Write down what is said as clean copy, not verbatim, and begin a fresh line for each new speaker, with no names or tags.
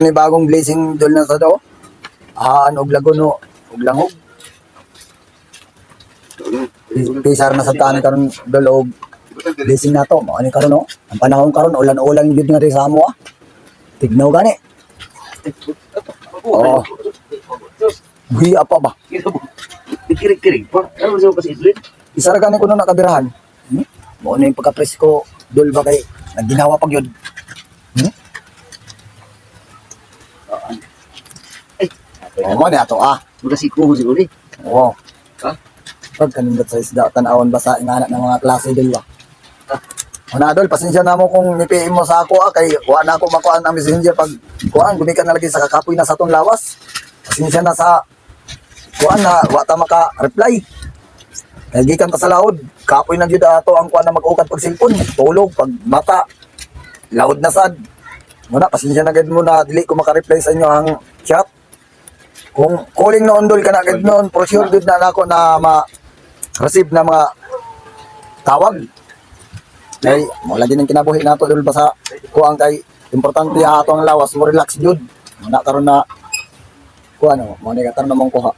May bagong blessing dol na sa do. Og lagono, og langog. Pisar na sa taan karon dol og blessing na to. Mao ni karon no. Ang panahon karon ulan-ulan gyud nga rin sa amo ah. Tignaw gani. Oh. Buhi apa ba?
Kirig-kirig pa. Ano ba kasi idlin?
Isa ra gani ko na nakabirahan. Mao ni pagka-presko dol ba kay nagginawa pag yun. Mo ni ato ah.
Magasiko mo siguro eh.
Oo.
Ha?
Pag kanindot sa isda, tanawon ba sa ingana ng mga klase dol ba? Una dol, pasensya na mo kung nipiin mo sa ako ah, kay wa na ako makuhaan ang messenger pag kuhaan, gumikan na lagi sa kakapoy na sa atong lawas. Pasensya na sa kuhaan na wa ta maka-reply. Kaya gikan ta sa laod, kapoy na gyud ato ang kuhaan na mag-ukad pag cellphone, tulog, pag mata, laod na sad. Muna, pasensya na gid mo na dili ko maka-reply sa inyo ang chat. Kung calling noon dol ka na agad noon, for sure good na ako na ma-receive na mga tawag. Kaya mo lagi ng kinabuhi na ito dol ba sa kuang kay importante ato ang lawas mo relax jud. Muna karon na kuan mo ni karon na mong kuha.